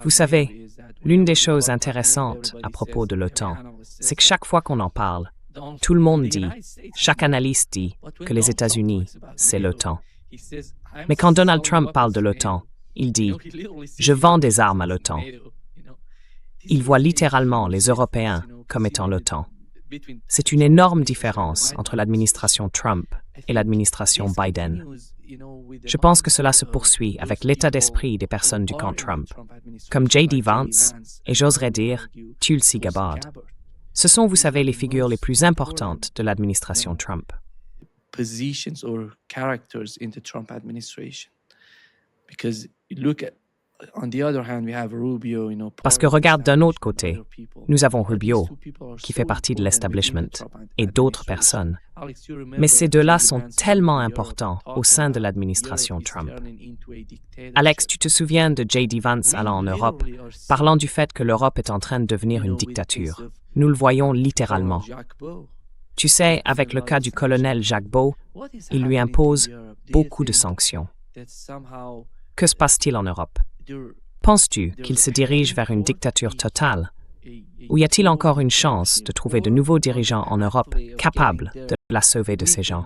Vous savez, l'une des choses intéressantes à propos de l'OTAN, c'est que chaque fois qu'on en parle, tout le monde dit, chaque analyste dit que les États-Unis, c'est l'OTAN. Mais quand Donald Trump parle de l'OTAN, il dit « Je vends des armes à l'OTAN ». Il voit littéralement les Européens comme étant l'OTAN. C'est une énorme différence entre l'administration Trump et l'administration Biden. Je pense que cela se poursuit avec l'état d'esprit des personnes du camp Trump, comme J.D. Vance et j'oserais dire Tulsi Gabbard. Ce sont, vous savez, les figures les plus importantes de l'administration Trump. Parce que regarde d'un autre côté, nous avons Rubio, qui fait partie de l'establishment, et d'autres personnes. Mais ces deux-là sont tellement importants au sein de l'administration Trump. Alex, tu te souviens de J.D. Vance allant en Europe, parlant du fait que l'Europe est en train de devenir une dictature. Nous le voyons littéralement. Tu sais, avec le cas du colonel Jacques Beau, il lui impose beaucoup de sanctions. Que se passe-t-il en Europe? Penses-tu qu'il se dirige vers une dictature totale? Ou y a-t-il encore une chance de trouver de nouveaux dirigeants en Europe capables de la sauver de ces gens?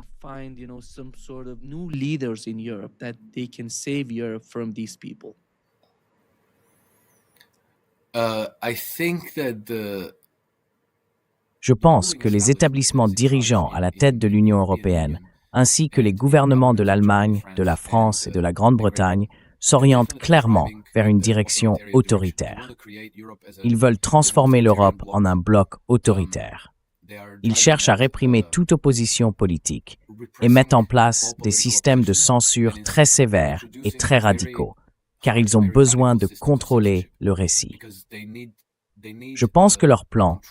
Je pense que les établissements dirigeants à la tête de l'Union européenne, ainsi que les gouvernements de l'Allemagne, de la France et de la Grande-Bretagne, s'orientent clairement vers une direction autoritaire. Ils veulent transformer l'Europe en un bloc autoritaire. Ils cherchent à réprimer toute opposition politique et mettent en place des systèmes de censure très sévères et très radicaux, car ils ont besoin de contrôler le récit. Je pense que leur plan,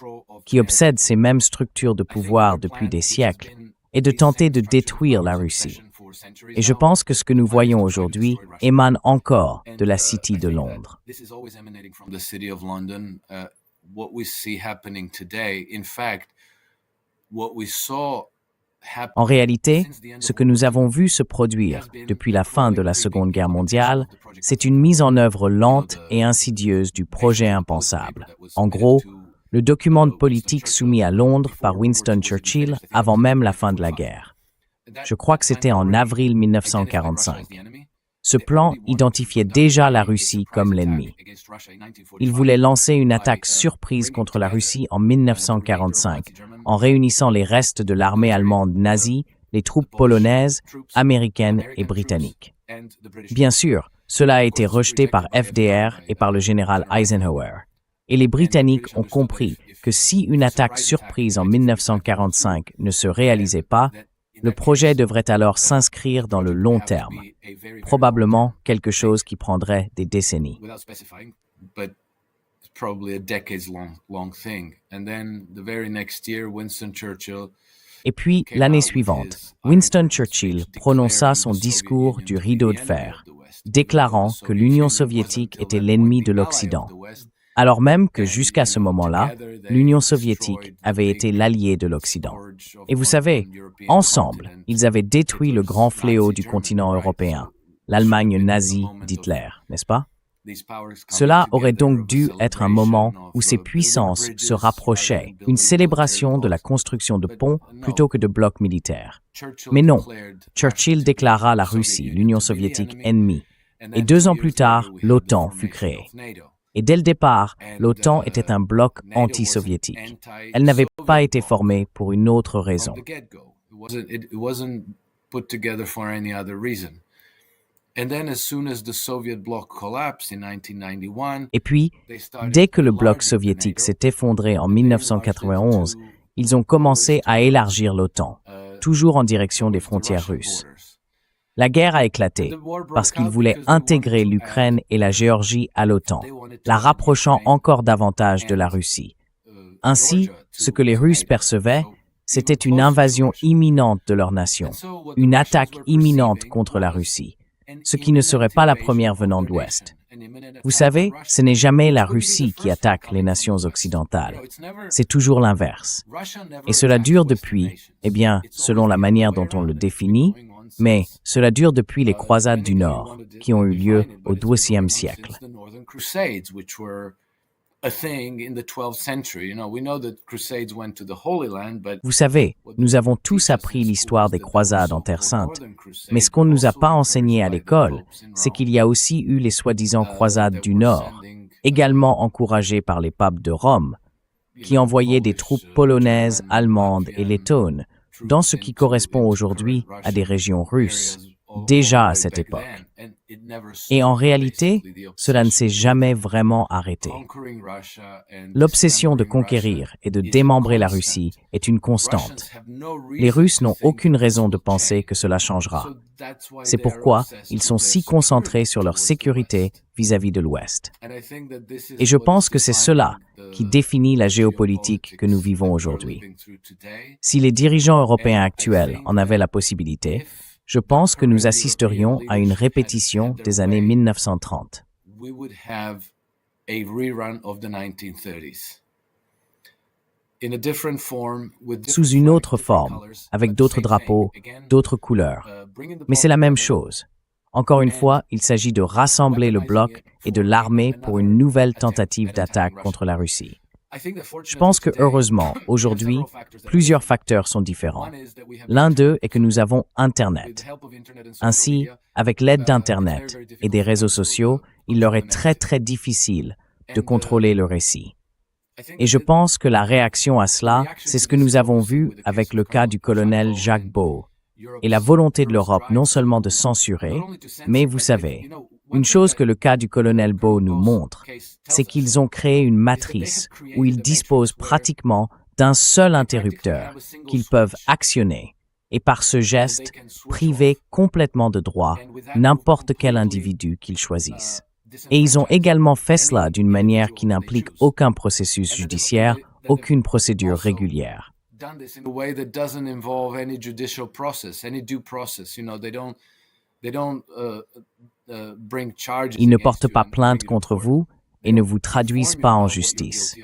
qui obsède ces mêmes structures de pouvoir depuis des siècles, est de tenter de détruire la Russie. Et je pense que ce que nous voyons aujourd'hui émane encore de la City de Londres. En réalité, ce que nous avons vu se produire depuis la fin de la Seconde Guerre mondiale, c'est une mise en œuvre lente et insidieuse du projet impensable. En gros, le document de politique soumis à Londres par Winston Churchill avant même la fin de la guerre. Je crois que c'était en avril 1945. Ce plan identifiait déjà la Russie comme l'ennemi. Il voulait lancer une attaque surprise contre la Russie en 1945, en réunissant les restes de l'armée allemande nazie, les troupes polonaises, américaines et britanniques. Bien sûr, cela a été rejeté par FDR et par le général Eisenhower. Et les Britanniques ont compris que si une attaque surprise en 1945 ne se réalisait pas, le projet devrait alors s'inscrire dans le long terme, probablement quelque chose qui prendrait des décennies. Et puis, l'année suivante, Winston Churchill prononça son discours du rideau de fer, déclarant que l'Union soviétique était l'ennemi de l'Occident, alors même que jusqu'à ce moment-là, l'Union soviétique avait été l'allié de l'Occident. Et vous savez, ensemble, ils avaient détruit le grand fléau du continent européen, l'Allemagne nazie d'Hitler, n'est-ce pas? Cela aurait donc dû être un moment où ces puissances se rapprochaient, une célébration de la construction de ponts plutôt que de blocs militaires. Mais non, Churchill déclara la Russie, l'Union soviétique, ennemie. Et 2 ans plus tard, l'OTAN fut créée. Et dès le départ, l'OTAN était un bloc anti-soviétique. Elle n'avait pas été formée pour une autre raison. Et puis, dès que le bloc soviétique s'est effondré en 1991, ils ont commencé à élargir l'OTAN, toujours en direction des frontières russes. La guerre a éclaté parce qu'ils voulaient intégrer l'Ukraine et la Géorgie à l'OTAN, la rapprochant encore davantage de la Russie. Ainsi, ce que les Russes percevaient, c'était une invasion imminente de leur nation, une attaque imminente contre la Russie, ce qui ne serait pas la première venant de l'Ouest. Vous savez, ce n'est jamais la Russie qui attaque les nations occidentales. C'est toujours l'inverse. Et cela dure depuis, selon la manière dont on le définit, Mais cela dure depuis les croisades du Nord, qui ont eu lieu au XIIe siècle. Vous savez, nous avons tous appris l'histoire des croisades en Terre Sainte, mais ce qu'on ne nous a pas enseigné à l'école, c'est qu'il y a aussi eu les soi-disant croisades du Nord, également encouragées par les papes de Rome, qui envoyaient des troupes polonaises, allemandes et lettones dans ce qui correspond aujourd'hui à des régions russes, déjà à cette époque. Et en réalité, cela ne s'est jamais vraiment arrêté. L'obsession de conquérir et de démembrer la Russie est une constante. Les Russes n'ont aucune raison de penser que cela changera. C'est pourquoi ils sont si concentrés sur leur sécurité vis-à-vis de l'Ouest. Et je pense que c'est cela qui définit la géopolitique que nous vivons aujourd'hui. Si les dirigeants européens actuels en avaient la possibilité, je pense que nous assisterions à une répétition des années 1930. Sous une autre forme, avec d'autres drapeaux, d'autres couleurs. Mais c'est la même chose. Encore une fois, il s'agit de rassembler le bloc et de l'armer pour une nouvelle tentative d'attaque contre la Russie. Je pense que, heureusement, aujourd'hui, plusieurs facteurs sont différents. L'un d'eux est que nous avons Internet. Ainsi, avec l'aide d'Internet et des réseaux sociaux, il leur est très difficile de contrôler le récit. Et je pense que la réaction à cela, c'est ce que nous avons vu avec le cas du colonel Jacques Beau, et la volonté de l'Europe non seulement de censurer, mais vous savez, une chose que le cas du colonel Beau nous montre, c'est qu'ils ont créé une matrice où ils disposent pratiquement d'un seul interrupteur qu'ils peuvent actionner et par ce geste priver complètement de droit n'importe quel individu qu'ils choisissent. Et ils ont également fait cela d'une manière qui n'implique aucun processus judiciaire, aucune procédure régulière. Ils ne portent pas plainte contre vous et ne vous traduisent pas en justice.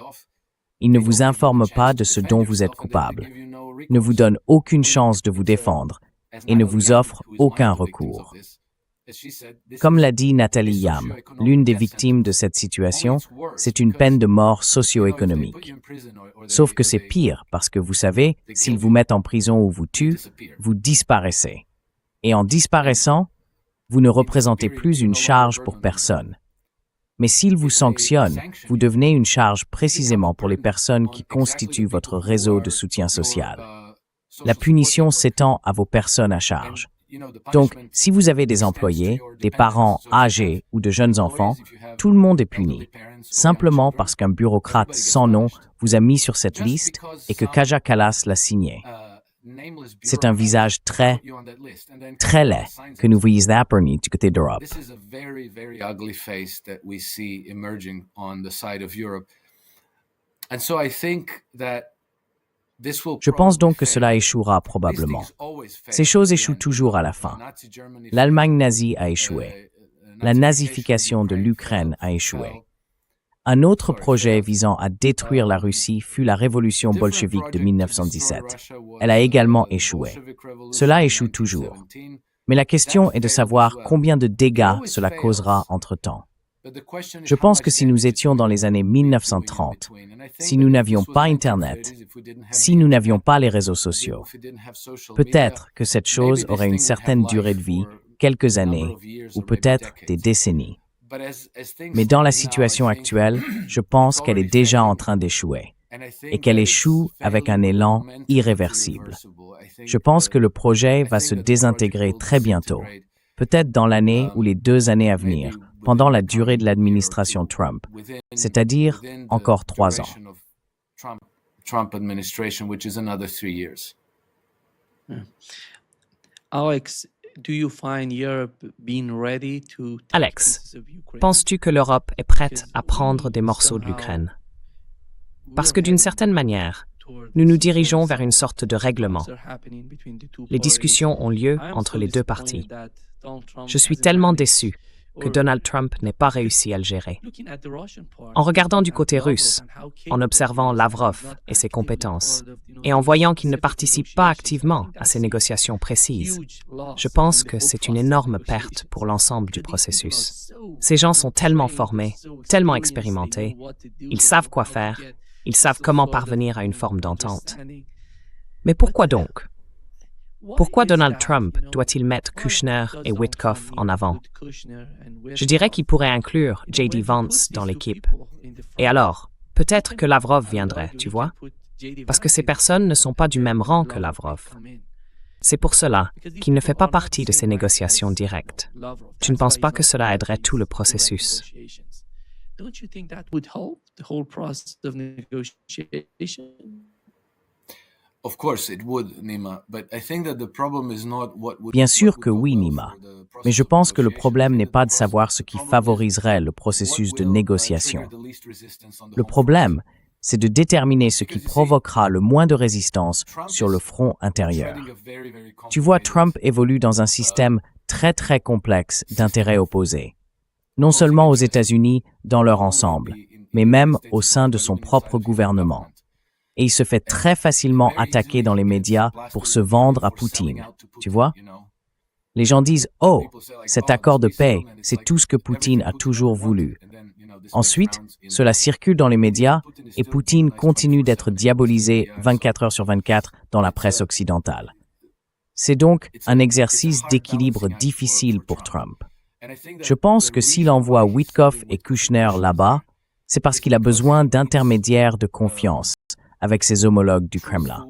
Ils ne vous informent pas de ce dont vous êtes coupable, ne vous donnent aucune chance de vous défendre et ne vous offrent aucun recours. Comme l'a dit Nathalie Yam, l'une des victimes de cette situation, c'est une peine de mort socio-économique. Sauf que c'est pire parce que vous savez, s'ils vous mettent en prison ou vous tuent, vous disparaissez. Et en disparaissant, vous ne représentez plus une charge pour personne. Mais s'ils vous sanctionnent, vous devenez une charge précisément pour les personnes qui constituent votre réseau de soutien social. La punition s'étend à vos personnes à charge. Donc, si vous avez des employés, des parents âgés ou de jeunes enfants, tout le monde est puni, simplement parce qu'un bureaucrate sans nom vous a mis sur cette liste et que Kaja Kallas l'a signé. C'est un visage très laid que nous voyons apparaître du côté d'Europe. Je pense donc que cela échouera probablement. Ces choses échouent toujours à la fin. L'Allemagne nazie a échoué. La nazification de l'Ukraine a échoué. Un autre projet visant à détruire la Russie fut la révolution bolchevique de 1917. Elle a également échoué. Cela échoue toujours. Mais la question est de savoir combien de dégâts cela causera entre-temps. Je pense que si nous étions dans les années 1930, si nous n'avions pas Internet, si nous n'avions pas les réseaux sociaux, peut-être que cette chose aurait une certaine durée de vie, quelques années, ou peut-être des décennies. Mais dans la situation actuelle, je pense qu'elle est déjà en train d'échouer, et qu'elle échoue avec un élan irréversible. Je pense que le projet va se désintégrer très bientôt, peut-être dans l'année ou les 2 années à venir, pendant la durée de l'administration Trump, c'est-à-dire encore 3 ans. Alex, penses-tu que l'Europe est prête à prendre des morceaux de l'Ukraine? Parce que d'une certaine manière, nous nous dirigeons vers une sorte de règlement. Les discussions ont lieu entre les deux parties. Je suis tellement déçu que Donald Trump n'ait pas réussi à le gérer. En regardant du côté russe, en observant Lavrov et ses compétences, et en voyant qu'il ne participe pas activement à ces négociations précises, je pense que c'est une énorme perte pour l'ensemble du processus. Ces gens sont tellement formés, tellement expérimentés, ils savent quoi faire, ils savent comment parvenir à une forme d'entente. Mais pourquoi donc? Pourquoi Donald Trump doit-il mettre Kushner et Witkoff en avant? Je dirais qu'il pourrait inclure J.D. Vance dans l'équipe. Et alors, peut-être que Lavrov viendrait, tu vois? Parce que ces personnes ne sont pas du même rang que Lavrov. C'est pour cela qu'il ne fait pas partie de ces négociations directes. Tu ne penses pas que cela aiderait tout le processus? Bien sûr que oui, Nima. Mais je pense que le problème n'est pas de savoir ce qui favoriserait le processus de négociation. Le problème, c'est de déterminer ce qui provoquera le moins de résistance sur le front intérieur. Tu vois, Trump évolue dans un système très complexe d'intérêts opposés. Non seulement aux États-Unis dans leur ensemble, mais même au sein de son propre gouvernement. Et il se fait très facilement attaquer dans les médias pour se vendre à Poutine. Tu vois? Les gens disent « Oh, cet accord de paix, c'est tout ce que Poutine a toujours voulu. » Ensuite, cela circule dans les médias et Poutine continue d'être diabolisé 24 heures sur 24 dans la presse occidentale. C'est donc un exercice d'équilibre difficile pour Trump. Je pense que s'il envoie Witkoff et Kushner là-bas, c'est parce qu'il a besoin d'intermédiaires de confiance avec ses homologues du Kremlin.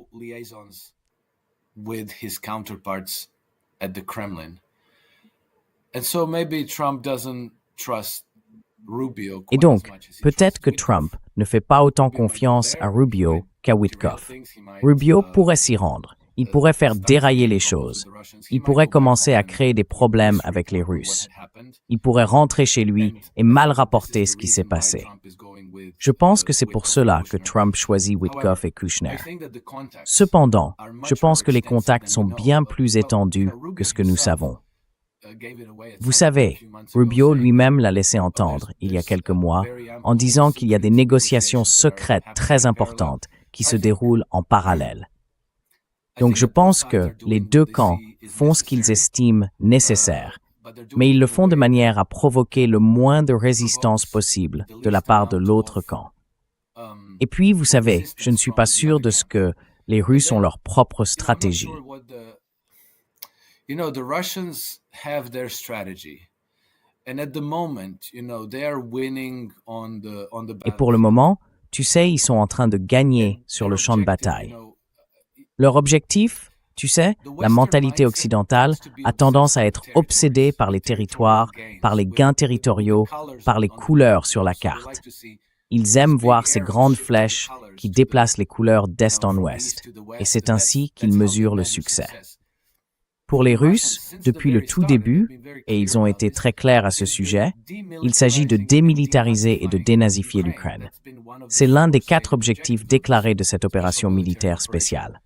Et donc, peut-être que Trump ne fait pas autant confiance à Rubio qu'à Witkoff. Rubio pourrait s'y rendre. Il pourrait faire dérailler les choses. Il pourrait commencer à créer des problèmes avec les Russes. Il pourrait rentrer chez lui et mal rapporter ce qui s'est passé. Je pense que c'est pour cela que Trump choisit Witkoff et Kushner. Cependant, je pense que les contacts sont bien plus étendus que ce que nous savons. Vous savez, Rubio lui-même l'a laissé entendre, il y a quelques mois, en disant qu'il y a des négociations secrètes très importantes qui se déroulent en parallèle. Donc je pense que les deux camps font ce qu'ils estiment nécessaire, mais ils le font de manière à provoquer le moins de résistance possible de la part de l'autre camp. Et puis, vous savez, je ne suis pas sûr de ce que les Russes ont leur propre stratégie. The Russians have their strategy. And at the moment, they are winning on the Et pour le moment, tu sais, ils sont en train de gagner sur le champ de bataille. Leur objectif, tu sais, la mentalité occidentale a tendance à être obsédée par les territoires, par les gains territoriaux, par les couleurs sur la carte. Ils aiment voir ces grandes flèches qui déplacent les couleurs d'est en ouest, et c'est ainsi qu'ils mesurent le succès. Pour les Russes, depuis le tout début, et ils ont été très clairs à ce sujet, il s'agit de démilitariser et de dénazifier l'Ukraine. C'est l'un des 4 objectifs déclarés de cette opération militaire spéciale.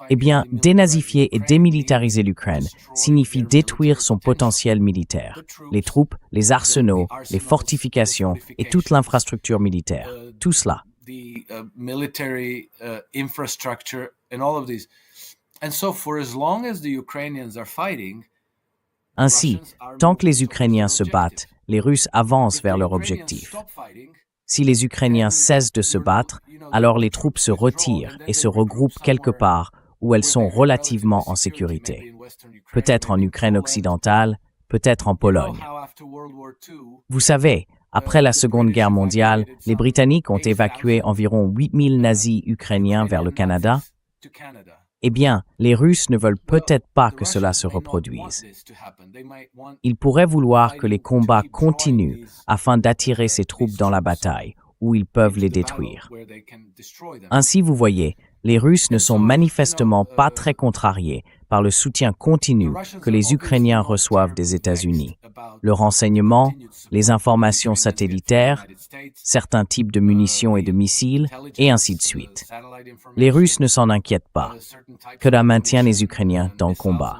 Eh bien, dénazifier et démilitariser l'Ukraine signifie détruire son potentiel militaire, les troupes, les arsenaux, les fortifications et toute l'infrastructure militaire, tout cela. Ainsi, tant que les Ukrainiens se battent, les Russes avancent vers leur objectif. Si les Ukrainiens cessent de se battre, alors les troupes se retirent et se regroupent quelque part où elles sont relativement en sécurité. Peut-être en Ukraine occidentale, peut-être en Pologne. Vous savez, après la Seconde Guerre mondiale, les Britanniques ont évacué environ 8000 nazis ukrainiens vers le Canada. Eh bien, les Russes ne veulent peut-être pas que cela se reproduise. Ils pourraient vouloir que les combats continuent afin d'attirer ces troupes dans la bataille, où ils peuvent les détruire. Ainsi, vous voyez, les Russes ne sont manifestement pas très contrariés par le soutien continu que les Ukrainiens reçoivent des États-Unis. Le renseignement, les informations satellitaires, certains types de munitions et de missiles, et ainsi de suite. Les Russes ne s'en inquiètent pas, que la maintient les Ukrainiens dans le combat.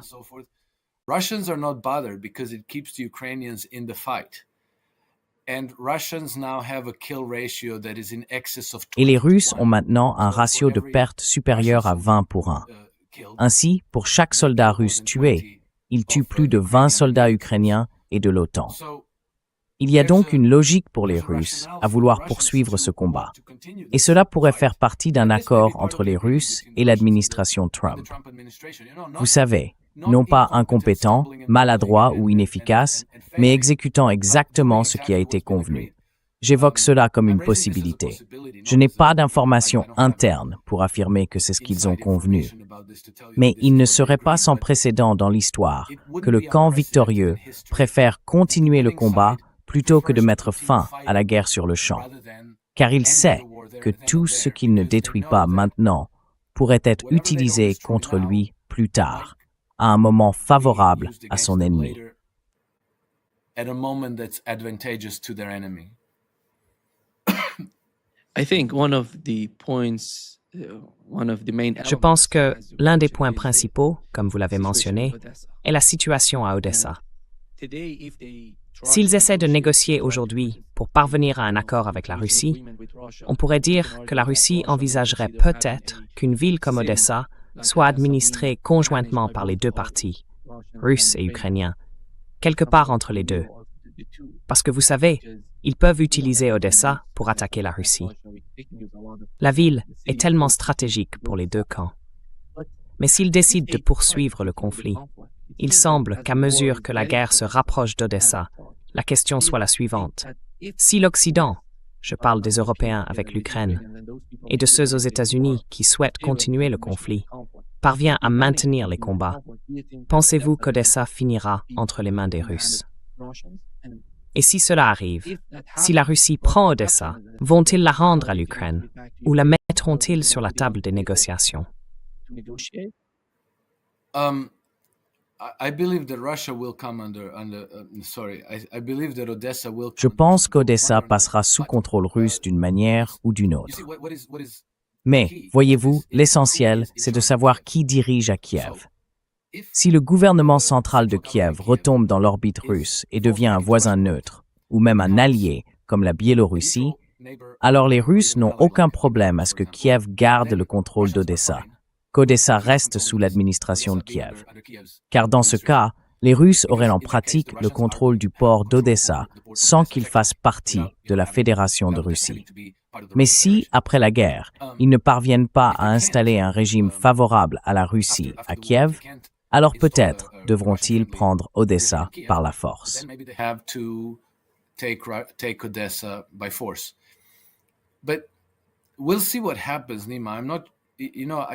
Russians are not bothered because it keeps the Ukrainians in the fight. And Russians now have a kill ratio that is in excess of 20 Et les Russes ont maintenant un ratio de perte supérieur à 20 pour 1. Ainsi, pour chaque soldat russe tué, ils tuent plus de 20 soldats ukrainiens et de l'OTAN. Il y a donc une logique pour les Russes à vouloir poursuivre ce combat. Et cela pourrait faire partie d'un accord entre les Russes et l'administration Trump. Vous savez, non pas incompétent, maladroit ou inefficace, mais exécutant exactement ce qui a été convenu. J'évoque cela comme une possibilité. Je n'ai pas d'informations internes pour affirmer que c'est ce qu'ils ont convenu. Mais il ne serait pas sans précédent dans l'histoire que le camp victorieux préfère continuer le combat plutôt que de mettre fin à la guerre sur le champ. Car il sait que tout ce qu'il ne détruit pas maintenant pourrait être utilisé contre lui plus tard, à un moment favorable à son ennemi. Je pense que l'un des points principaux, comme vous l'avez mentionné, est la situation à Odessa. S'ils essaient de négocier aujourd'hui pour parvenir à un accord avec la Russie, on pourrait dire que la Russie envisagerait peut-être qu'une ville comme Odessa soit administrée conjointement par les deux partis, russes et ukrainiens, quelque part entre les deux. Parce que vous savez, ils peuvent utiliser Odessa pour attaquer la Russie. La ville est tellement stratégique pour les deux camps. Mais s'ils décident de poursuivre le conflit, il semble qu'à mesure que la guerre se rapproche d'Odessa, la question soit la suivante. Si l'Occident, je parle des Européens avec l'Ukraine, et de ceux aux États-Unis qui souhaitent continuer le conflit, parvient à maintenir les combats, pensez-vous qu'Odessa finira entre les mains des Russes? Et si cela arrive, si la Russie prend Odessa, vont-ils la rendre à l'Ukraine ou la mettront-ils sur la table des négociations? Je pense qu'Odessa passera sous contrôle russe d'une manière ou d'une autre. Mais, voyez-vous, l'essentiel, c'est de savoir qui dirige à Kiev. Si le gouvernement central de Kiev retombe dans l'orbite russe et devient un voisin neutre, ou même un allié, comme la Biélorussie, alors les Russes n'ont aucun problème à ce que Kiev garde le contrôle d'Odessa, qu'Odessa reste sous l'administration de Kiev. Car dans ce cas, les Russes auraient en pratique le contrôle du port d'Odessa sans qu'il fasse partie de la Fédération de Russie. Mais si, après la guerre, ils ne parviennent pas à installer un régime favorable à la Russie à Kiev, alors peut-être devront-ils prendre Odessa par la force.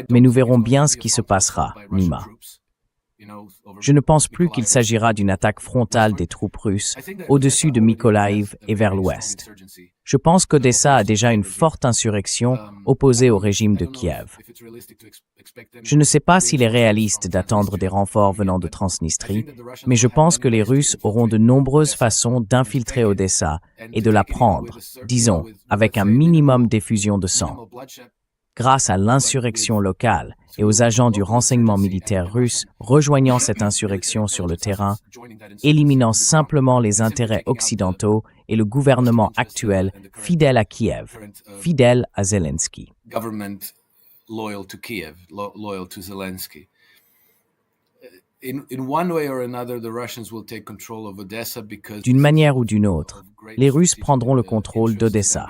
Mais nous verrons bien ce qui se passera, Nima. Je ne pense plus qu'il s'agira d'une attaque frontale des troupes russes au-dessus de Mykolaïv et vers l'ouest. Je pense qu'Odessa a déjà une forte insurrection opposée au régime de Kiev. Je ne sais pas s'il est réaliste d'attendre des renforts venant de Transnistrie, mais je pense que les Russes auront de nombreuses façons d'infiltrer Odessa et de la prendre, disons, avec un minimum d'effusion de sang. Grâce à l'insurrection locale et aux agents du renseignement militaire russe rejoignant cette insurrection sur le terrain, éliminant simplement les intérêts occidentaux et le gouvernement actuel fidèle à Kiev, fidèle à Zelensky. D'une manière ou d'une autre, les Russes prendront le contrôle d'Odessa,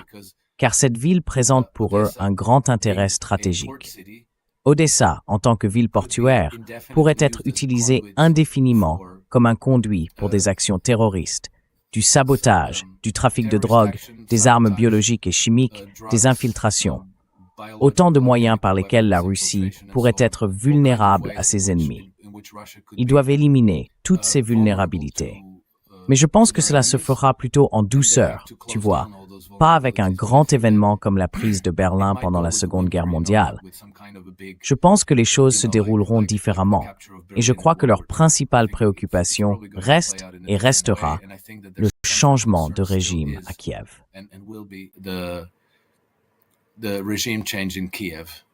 car cette ville présente pour eux un grand intérêt stratégique. Odessa, en tant que ville portuaire, pourrait être utilisée indéfiniment comme un conduit pour des actions terroristes, du sabotage, du trafic de drogue, des armes biologiques et chimiques, des infiltrations. Autant de moyens par lesquels la Russie pourrait être vulnérable à ses ennemis. Ils doivent éliminer toutes ces vulnérabilités. Mais je pense que cela se fera plutôt en douceur, tu vois, pas avec un grand événement comme la prise de Berlin pendant la Seconde Guerre mondiale. Je pense que les choses se dérouleront différemment, et je crois que leur principale préoccupation reste et restera le changement de régime à Kiev. The regime change in Kiev.